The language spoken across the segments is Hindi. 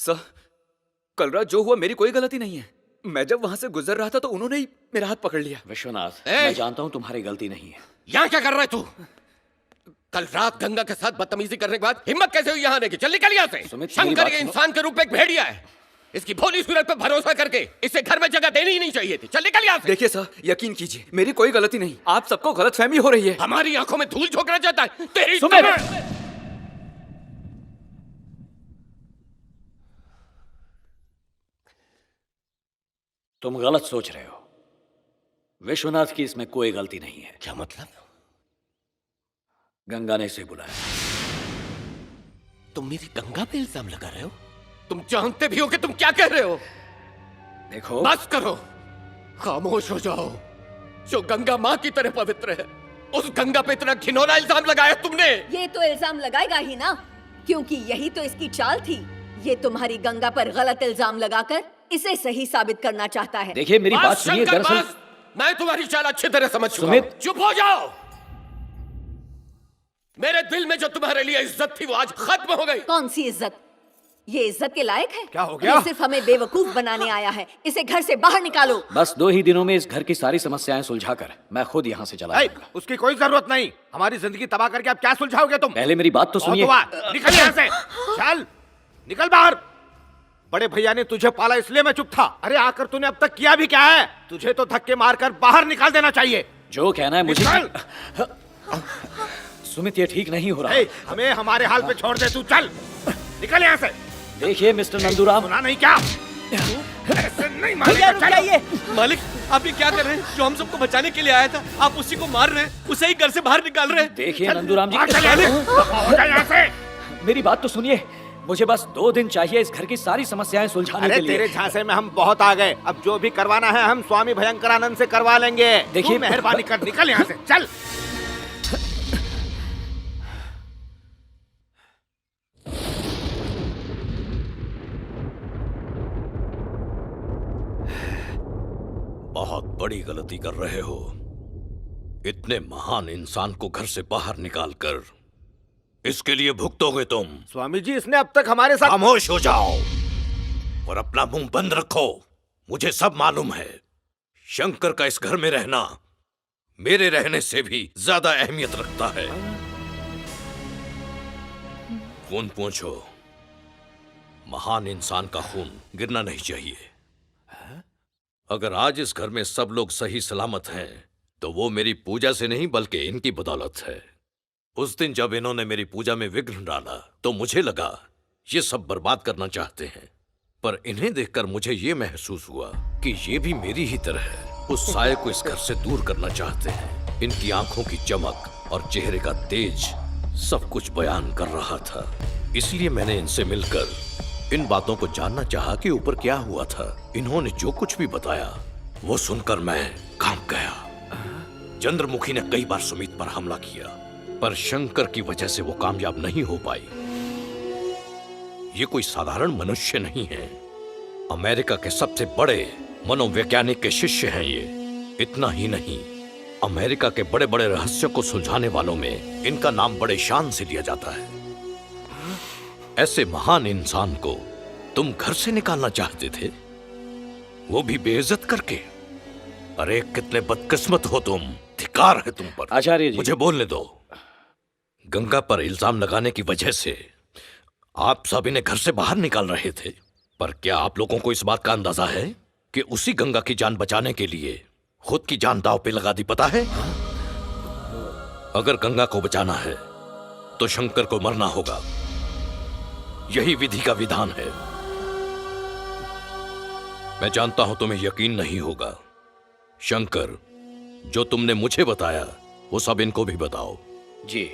सर, कल रात जो हुआ मेरी कोई गलती नहीं है। मैं जब वहां से गुजर रहा था तो उन्होंने ही मेरा हाथ पकड़ लिया। विश्वनाथ, मैं जानता हूँ तुम्हारी गलती नहीं है। यहाँ क्या कर रहा है तू? कल रात गंगा के साथ बदतमीजी करने के बाद हिम्मत कैसे हुई यहाँ आने की? चल निकल यहाँ से। सुमित, शंकर ये इंसान के रूप में एक भेड़िया है। इसकी भोली सूरत पे भरोसा करके इसे घर में जगह देनी ही नहीं चाहिए थी। चल निकल यहाँ से। देखिए सर, यकीन कीजिए मेरी कोई गलती नहीं। आप सबको गलतफहमी हो रही है। हमारी आंखों में धूल झोंकना चाहता है। तेरी सुमित! तुम गलत सोच रहे हो। विश्वनाथ की इसमें कोई गलती नहीं है। क्या मतलब? गंगा ने इसे बुलाया। तुम मेरी गंगा पे इल्जाम लगा रहे हो? तुम जानते भी हो कि तुम क्या कह रहे हो? देखो, बस करो, खामोश हो जाओ। जो गंगा माँ की तरह पवित्र है, उस गंगा पे इतना घिनौना इल्जाम लगाया तुमने। ये तो इल्जाम लगाएगा ही ना, क्योंकि यही तो इसकी चाल थी। ये तुम्हारी गंगा पर गलत इल्जाम लगाकर इसे सही साबित करना चाहता है। देखिए मेरी बात सुनिए। शंकर, दरअसल बस। मैं तुम्हारी चाल अच्छी तरह समझ चुका हूं। सुमित! चुप हो जाओ। मेरे दिल में जो तुम्हारे लिए इज्जत थी वो आज खत्म हो गई। कौन सी इज्जत? ये इज्जत के लायक है? क्या हो गया? ये सिर्फ हमें बेवकूफ बनाने आया है। इसे घर से बाहर निकालो। बस 2 ही दिनों में इस घर की सारी समस्याएं सुलझाकर मैं खुद यहाँ से चला जाऊंगा। उसकी कोई जरूरत नहीं। हमारी जिंदगी तबाह करके आप क्या सुलझाओगे तुम? पहले मेरी बात तो सुनिए। निकल यहाँ से। चल निकल बाहर। बड़े भैया ने तुझे पाला इसलिए मैं चुप था। अरे आकर तूने अब तक किया भी क्या है? तुझे तो धक्के मारकर बाहर निकाल देना चाहिए। जो कहना है मुझे। निकल। सुमित, ये ठीक नहीं हो रहा। हमें हमारे हाल पे छोड़ दे। तू चल निकल यहाँ से। देखिए मिस्टर नंदूराम, सुना नहीं क्या? ऐसे नहीं मारेगा। मालिक, आप ये क्या कर रहे हैं? जो हम सबको बचाने के लिए आया था, आप उसी को मार रहे हैं, उसे ही घर से बाहर निकाल रहे हैं। देखिए नंदूराम जी, हो जा यहाँ से। मेरी बात तो सुनिए। मुझे बस 2 दिन चाहिए इस घर की सारी समस्याएं सुलझाने के अरे लिए। तेरे झांसे में हम बहुत आ गए। अब जो भी करवाना है हम स्वामी भयंकरानंद से करवा लेंगे। देखिए, तू मेहरबानी कर निकल यहाँ से। चल। बहुत बड़ी गलती कर रहे हो। इतने महान इंसान को घर से बाहर निकालकर इसके लिए भुगतोगे तुम। स्वामी जी, इसने अब तक हमारे साथ। खामोश हो जाओ और अपना मुंह बंद रखो। मुझे सब मालूम है। शंकर का इस घर में रहना मेरे रहने से भी ज्यादा अहमियत रखता है। खून पूछो। महान इंसान का खून गिरना नहीं चाहिए। अगर आज इस घर में सब लोग सही सलामत हैं, तो वो मेरी पूजा से नहीं बल्कि इनकी बदौलत है। उस दिन जब इन्होंने मेरी पूजा में विघ्न डाला तो मुझे लगा ये सब बर्बाद करना चाहते हैं, पर इन्हें देखकर मुझे ये महसूस हुआ कि ये भी मेरी ही तरह उस साये को इस घर से दूर करना चाहते हैं। इनकी आंखों की चमक और चेहरे का तेज सब कुछ बयान कर रहा था। इसलिए मैंने इनसे मिलकर इन बातों को जानना चाहा कि ऊपर क्या हुआ था। इन्होंने जो कुछ भी बताया वो सुनकर मैं कांप गया। चंद्रमुखी ने कई बार सुमित पर हमला किया, पर शंकर की वजह से वो कामयाब नहीं हो पाई। ये कोई साधारण मनुष्य नहीं है। अमेरिका के सबसे बड़े मनोवैज्ञानिक के शिष्य हैं ये। इतना ही नहीं, अमेरिका के बड़े बड़े रहस्यों को सुलझाने वालों में इनका नाम बड़े शान से लिया जाता है। ऐसे महान इंसान को तुम घर से निकालना चाहते थे, वो भी बेइज्जत करके। अरे कितने बदकिस्मत हो तुम। धिक्कार है तुम पर। आचार्य जी, मुझे बोलने दो। गंगा पर इल्जाम लगाने की वजह से आप सब इन्हें घर से बाहर निकाल रहे थे, पर क्या आप लोगों को इस बात का अंदाजा है कि उसी गंगा की जान बचाने के लिए खुद की जान दांव पे लगा दी? पता है, अगर गंगा को बचाना है तो शंकर को मरना होगा। यही विधि का विधान है। मैं जानता हूं तुम्हें यकीन नहीं होगा। शंकर, जो तुमने मुझे बताया वो सब इनको भी बताओ। जी।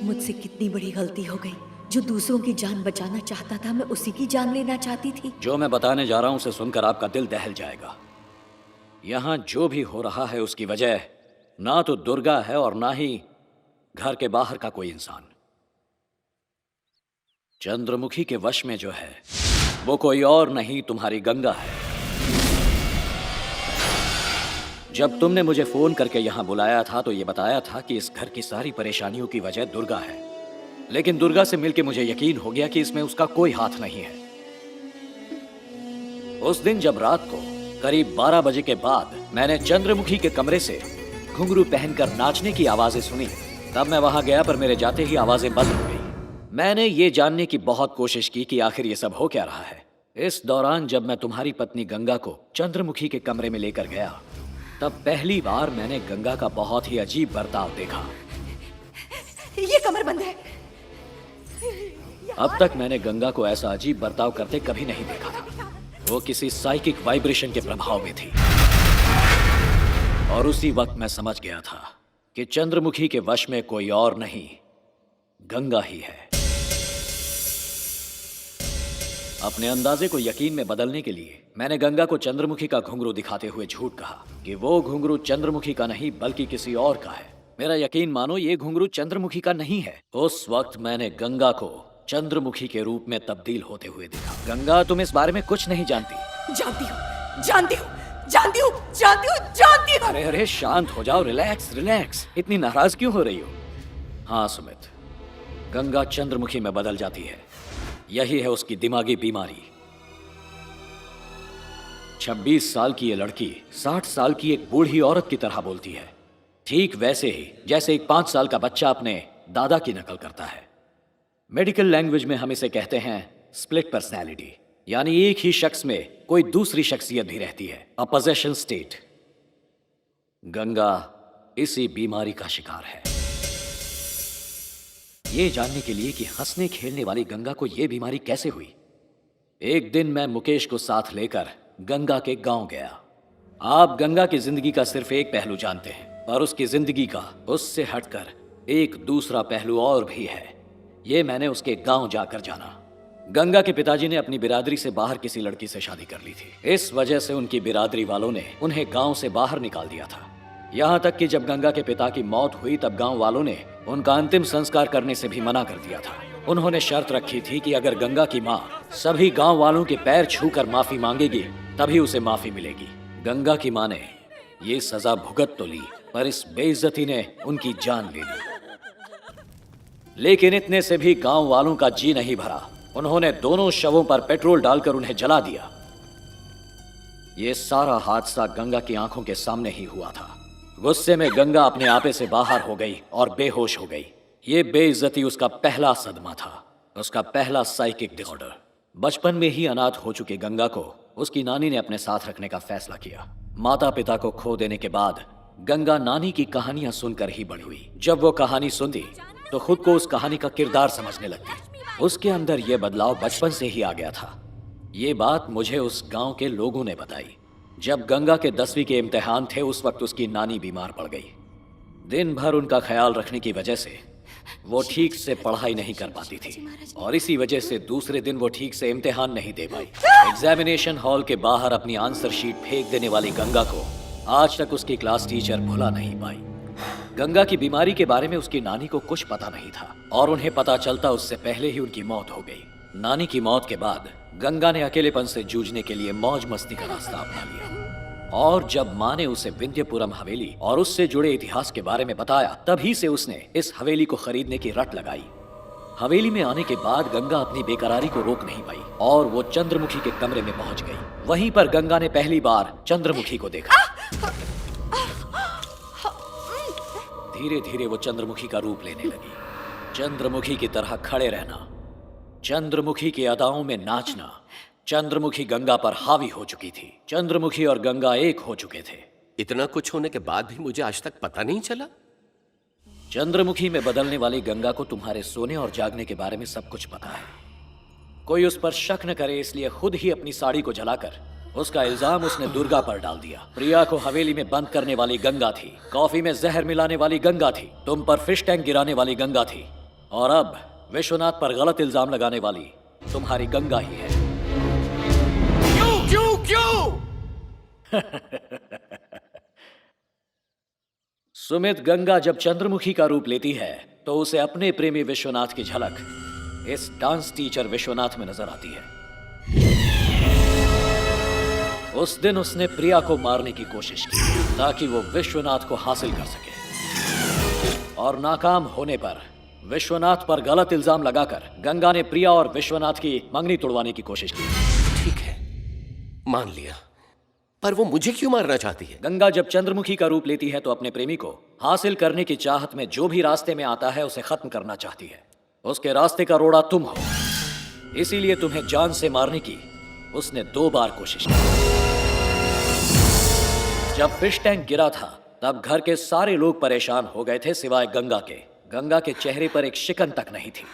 मुझसे कितनी बड़ी गलती हो गई। जो दूसरों की जान बचाना चाहता था, मैं उसी की जान लेना चाहती थी। जो मैं बताने जा रहा हूं उसे सुनकर आपका दिल दहल जाएगा। यहां जो भी हो रहा है उसकी वजह ना तो दुर्गा है और ना ही घर के बाहर का कोई इंसान। चंद्रमुखी के वश में जो है वो कोई और नहीं, तुम्हारी गंगा है। जब तुमने मुझे फोन करके यहां बुलाया था तो ये बताया था कि इस घर की सारी परेशानियों की वजह दुर्गा है। लेकिन दुर्गा से मिलके मुझे यकीन हो गया कि इसमें उसका कोई हाथ नहीं है। उस दिन जब रात को करीब 12 बजे के बाद मैंने चंद्रमुखी के कमरे से घुंघरू पहनकर नाचने की आवाजें सुनी, तब मैं वहां गया, पर मेरे जाते ही आवाजें बंद हो गई। मैंने ये जानने की बहुत कोशिश की कि आखिर ये सब हो क्या रहा है। इस दौरान जब मैं तुम्हारी पत्नी गंगा को चंद्रमुखी के कमरे में लेकर गया, तब पहली बार मैंने गंगा का बहुत ही अजीब बर्ताव देखा। ये कमर बंद है। अब तक मैंने गंगा को ऐसा अजीब बर्ताव करते कभी नहीं देखा था। वो किसी साइकिक वाइब्रेशन के प्रभाव में थी, और उसी वक्त मैं समझ गया था कि चंद्रमुखी के वश में कोई और नहीं, गंगा ही है। अपने अंदाजे को यकीन में बदलने के लिए मैंने गंगा को चंद्रमुखी का घुंघरू दिखाते हुए झूठ कहा कि वो घुंघरू चंद्रमुखी का नहीं बल्कि किसी और का है। मेरा यकीन मानो, ये घुंघरू चंद्रमुखी का नहीं है। उस वक्त मैंने गंगा को चंद्रमुखी के रूप में तब्दील होते हुए देखा। गंगा, तुम इस बारे में कुछ नहीं जानती। जानती हूँ, जानती हूँ, जानती हूँ, जानती हूँ, जानती हूँ। अरे अरे, शांत हो जाओ, रिलैक्स रिलैक्स। इतनी नाराज क्यों हो रही हो? हाँ सुमित, गंगा चंद्रमुखी में बदल जाती है। यही है उसकी दिमागी बीमारी। 26 साल की ये लड़की 60 साल की एक बूढ़ी औरत की तरह बोलती है, ठीक वैसे ही जैसे एक 5 साल का बच्चा अपने दादा की नकल करता है। मेडिकल लैंग्वेज में हम इसे कहते हैं स्प्लिट पर्सनैलिटी, यानी एक ही शख्स में कोई दूसरी शख्सियत भी रहती है, अ पोजेशन स्टेट। गंगा इसी बीमारी का शिकार है। ये जानने के लिए कि हंसने खेलने वाली गंगा को यह बीमारी कैसे हुई, एक दिन मैं मुकेश को साथ लेकर गंगा के गांव गया। आप गंगा की जिंदगी का सिर्फ एक पहलू जानते हैं, पर उसकी जिंदगी का उससे हटकर एक दूसरा पहलू और भी है। ये मैंने उसके गांव जाकर जाना। गंगा के पिताजी ने अपनी बिरादरी से बाहर किसी लड़की से शादी कर ली थी। इस वजह से उनकी बिरादरी वालों ने उन्हें गांव से बाहर निकाल दिया था। यहाँ तक कि जब गंगा के पिता की मौत हुई, तब गांव वालों ने उनका अंतिम संस्कार करने से भी मना कर दिया था। उन्होंने शर्त रखी थी कि अगर गंगा की माँ सभी गांव वालों के पैर छूकर माफी मांगेगी, तभी उसे माफी मिलेगी। गंगा की माँ ने ये सजा भुगत तो ली, पर इस बेइज्जती ने उनकी जान ले ली। लेकिन इतने से भी गांव वालों का जी नहीं भरा। उन्होंने दोनों शवों पर पेट्रोल डालकर उन्हें जला दिया। यह सारा हादसा गंगा की आंखों के सामने ही हुआ था। गुस्से में गंगा अपने आपे से बाहर हो गई और बेहोश हो गई। ये बेइज्जती उसका पहला सदमा था, उसका पहला साइकिक डिसऑर्डर। बचपन में ही अनाथ हो चुकी गंगा को उसकी नानी ने अपने साथ रखने का फैसला किया। माता पिता को खो देने के बाद गंगा नानी की कहानियां सुनकर ही बड़ी हुई। जब वो कहानी सुनती तो खुद को उस कहानी का किरदार समझने लगती। उसके अंदर यह बदलाव बचपन से ही आ गया था। ये बात मुझे उस गांव के लोगों ने बताई। जब गंगा के 10वीं के इम्तिहान थे, उस वक्त उसकी नानी बीमार पड़ गई। दिन भर उनका ख्याल रखने की वजह से वो ठीक से पढ़ाई नहीं कर पाती थी, और इसी वजह से दूसरे दिन वो ठीक से इम्तिहान नहीं दे पाई। एग्जामिनेशन हॉल के बाहर अपनी आंसर शीट फेंक देने वाली गंगा को आज तक उसकी क्लास टीचर भुला नहीं पाई। गंगा की बीमारी के बारे में उसकी नानी को कुछ पता नहीं था, और उन्हें पता चलता उससे पहले ही उनकी मौत हो गई। नानी की मौत के बाद गंगा ने अकेलेपन से जूझने के लिए मौज मस्ती का रास्ता अपना लिया, और जब माँ ने उसे विंध्यपुरम हवेली और उससे जुड़े इतिहास के बारे में बताया, तभी से उसने इस हवेली को खरीदने की रट लगाई। हवेली में आने के बाद गंगा अपनी बेकरारी को रोक नहीं पाई और वो चंद्रमुखी के कमरे में पहुंच गई। वहीं पर गंगा ने पहली बार चंद्रमुखी को देखा। धीरे धीरे वो चंद्रमुखी का रूप लेने लगी। चंद्रमुखी की तरह खड़े रहना, चंद्रमुखी की अदाओं में नाचना। चंद्रमुखी गंगा पर हावी हो चुकी थी। चंद्रमुखी और गंगा एक हो चुके थे। इतना कुछ होने के बाद भी मुझे आज तक पता नहीं चला। चंद्रमुखी में बदलने वाली गंगा को तुम्हारे सोने और जागने के बारे में सब कुछ पता है। कोई उस पर शक न करे, इसलिए खुद ही अपनी साड़ी को जलाकर उसका इल्जाम उसने दुर्गा पर डाल दिया। प्रिया को हवेली में बंद करने वाली गंगा थी, कॉफी में जहर मिलाने वाली गंगा थी, तुम पर फिश टैंक गिराने वाली गंगा थी, और अब विश्वनाथ पर गलत इल्जाम लगाने वाली तुम्हारी गंगा ही है। क्यों क्यों? सुमित, गंगा जब चंद्रमुखी का रूप लेती है तो उसे अपने प्रेमी विश्वनाथ की झलक इस डांस टीचर विश्वनाथ में नजर आती है। उस दिन उसने प्रिया को मारने की कोशिश की ताकि वो विश्वनाथ को हासिल कर सके, और नाकाम होने पर विश्वनाथ पर गलत इल्जाम लगाकर गंगा ने प्रिया और विश्वनाथ की मंगनी तोड़वाने की कोशिश की। ठीक है, मान लिया, पर वो मुझे क्यों मारना चाहती है? गंगा जब चंद्रमुखी का रूप लेती है तो अपने प्रेमी को हासिल करने की चाहत में जो भी रास्ते में आता है उसे खत्म करना चाहती है। उसके रास्ते का रोड़ा तुम हो, इसीलिए तुम्हें जान से मारने की उसने 2 बार कोशिश की। जब फिश टैंक गिरा था तब घर के सारे लोग परेशान हो गए थे सिवाय गंगा के। गंगा के चेहरे पर एक शिकन तक नहीं थी।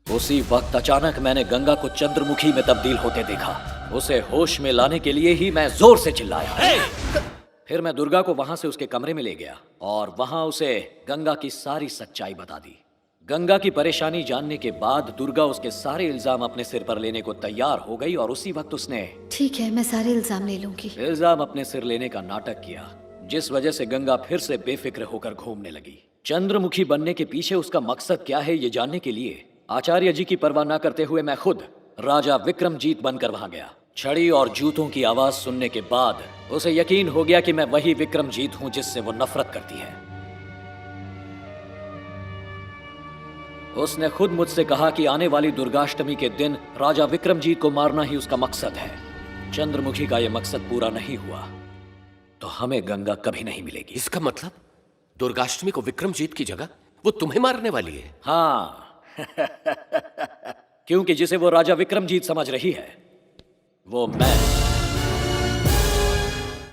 उसी वक्त अचानक मैंने गंगा को चंद्रमुखी में तब्दील होते देखा। उसे होश में लाने के लिए ही मैं जोर से चिल्लाया। फिर मैं दुर्गा को वहां से उसके कमरे में ले गया और वहां उसे गंगा की सारी सच्चाई बता दी। गंगा की परेशानी जानने के बाद दुर्गा उसके सारे इल्जाम अपने सिर पर लेने को तैयार हो गई और उसी वक्त उसने ठीक है, मैं सारे इल्जाम ले लूंगी। इल्जाम अपने सिर लेने का नाटक किया, जिस वजह से गंगा फिर से बेफिक्र होकर घूमने लगी। चंद्रमुखी बनने के पीछे उसका मकसद क्या है ये जानने के लिए आचार्य जी की परवाह न करते हुए मैं खुद राजा विक्रमजीत बनकर वहां गया। छड़ी और जूतों की आवाज सुनने के बाद उसे यकीन हो गया कि मैं वही विक्रमजीत हूं जिससे वो नफरत करती है। उसने खुद मुझसे कहा कि आने वाली दुर्गाष्टमी के दिन राजा विक्रमजीत को मारना ही उसका मकसद है। चंद्रमुखी का यह मकसद पूरा नहीं हुआ तो हमें गंगा कभी नहीं मिलेगी। इसका मतलब दुर्गाष्टमी को विक्रमजीत की जगह वो तुम्हें मारने वाली है? हाँ क्योंकि जिसे वो राजा विक्रमजीत समझ रही है वो मैं